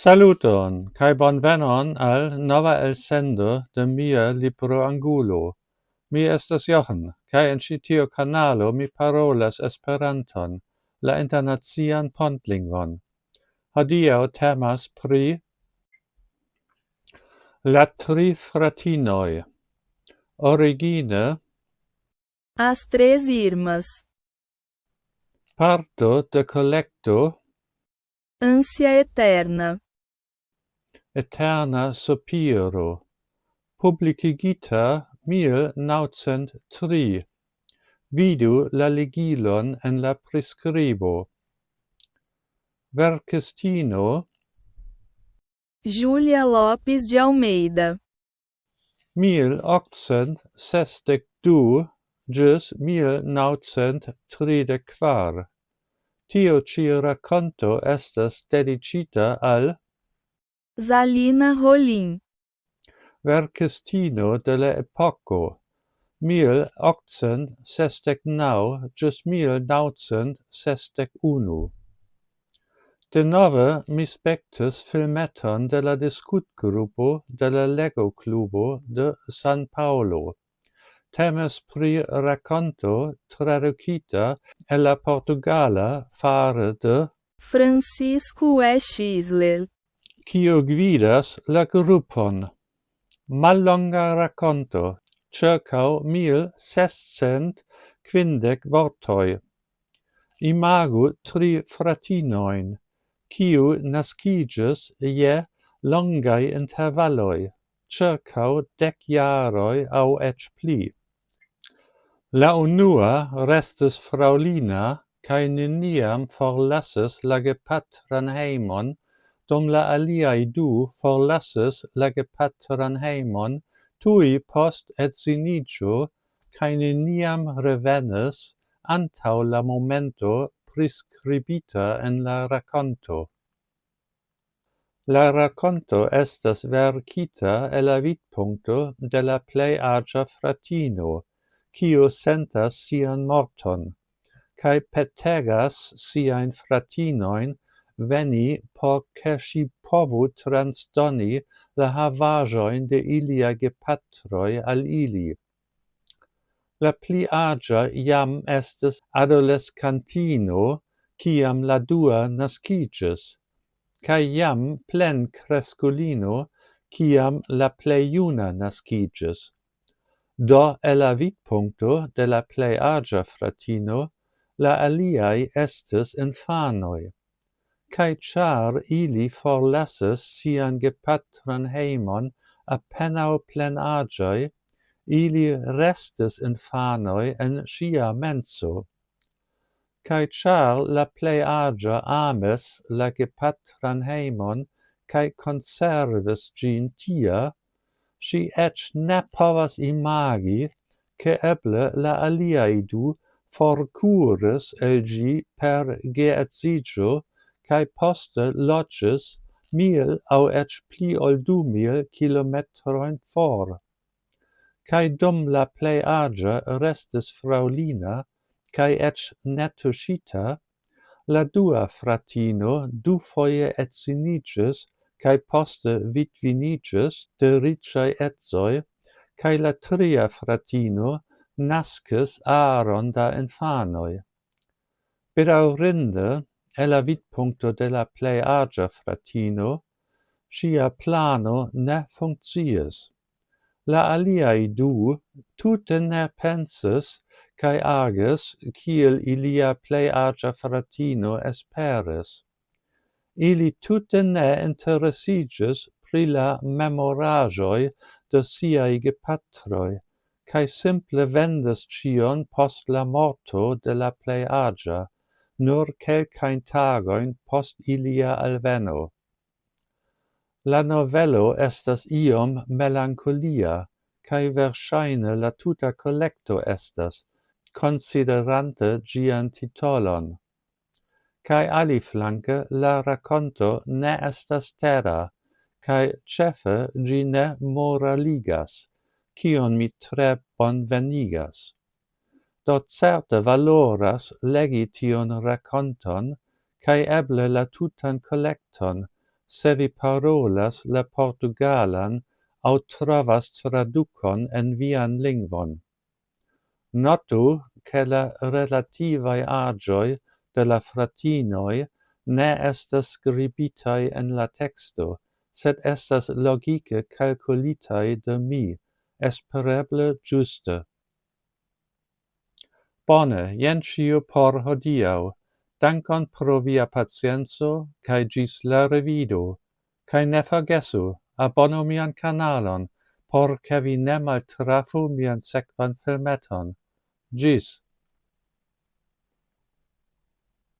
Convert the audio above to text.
Saluton, kai bonvenon al nova elsendo de mia libroangulo. Mi estas Jochen, kai en ĉi tiu kanalo mi parolas Esperanton, la internacian pontlingvon. Hodiaŭ temas pri la tri fratinoj. Origine As três irmãs. parto de kolekto Ânsia eterna. eterna sopiro, publicigita 1903. Vidu la ligilon en la prescribo. Verkistino Júlia Lopes de Almeida. 1862 ĝis 1934. Tio ĉi rakonto estas dediĉita al Zalina Rolim. verkistino de la epoko 1869 ĝis 1961. Denove mi spektis filmeton de la diskutgrupo de la Lego-klubo de San Paŭlo. Temas pri rakonto tradukita el la portugala fare de Francisco E. Schisler. kiu gvidas la grupon. Mallonga rakonto, ĉirkaŭ 1650 vortoj. Imagu tri fratinojn, kiu naskiĝis je longaj intervaloj, ĉirkaŭ 10 jaroj aŭ eĉ pli. La unua restis fraŭlina kaj neniam forlasis la gepatran hejmon, dum la aliaj du forlasis la gepatran hejmon tuj post edziniĝo kaj neniam revenis antaŭ la momento priskribita en la rakonto. La rakonto estas verkita el la vidpunkto de la plej aĝa fratino, kiu sentas sian morton, kaj petegas siajn fratinojn veni por ke ŝi povu transdoni la havaĵojn de ilia gepatroj al ili. La pli aĝa jam estis adoleskantino, kiam la dua naskiĝis, kaj jam plenkreskulino, kiam la plej juna naskiĝis. Do el la vidpunkto de la plej aĝa fratino, la aliaj estis infanoj. Kaj ĉar ili forlasis sian gepatran hejmon apenaŭ plenaĝaj, ili restis infanoj en ŝia menso. Kaj ĉar la plej aĝa amis la gepatran hejmon kaj konservis ĝin tia, ŝi eĉ ne povas imagi, ke eble la aliaj du forkuris el ĝi per geedziĝo kaj poste loĝis 1000 aŭ eĉ pli ol 2000 kilometrojn for. Kaj dum la plej aĝa restis fraŭlina kaj eĉ netuŝita, la dua fratino dufoje edziniĝis kaj poste vidviniĝis de riĉaj edzoj, kaj la tria fratino naskis aron da infanoj. Bedaŭrinde, el la vidpunkto de la plej aĝa fratino, ŝia plano ne funkciis. La aliaj du tute ne pensis kaj agis kiel ilia plej aĝa fratino esperis. Ili tute ne interesiĝis pri la memoraĵoj de siaj gepatroj, kaj simple vendis ĉion post la morto de la plej aĝa, nur kelkajn tagojn post ilia alveno. La novelo estas iom melankolia, kaj verŝajne la tuta kolekto estas, konsiderante ĝian titolon. Kaj aliflanke la rakonto ne estas tera, kaj ĉefe ĝi ne moraligas, kion mi tre bonvenigas. Do certe valoras legi tion rakonton, kaj eble la tutan kolekton, se vi parolas la portugalan aŭ trovas tradukon en vian lingvon. Notu che la relativaj aĝoj de la fratinoj ne estas skribitaj en la teksto, sed estas logike kalkulitaj de mi, espereble ĝuste. Bone, jen ĉio por hodiaŭ. Dankon pro via pacienco, kaj ĝis la revido. Kaj ne forgesu, abonu mian kanalon, por ke vi ne maltrafu mian sekvan filmeton. Ĝis!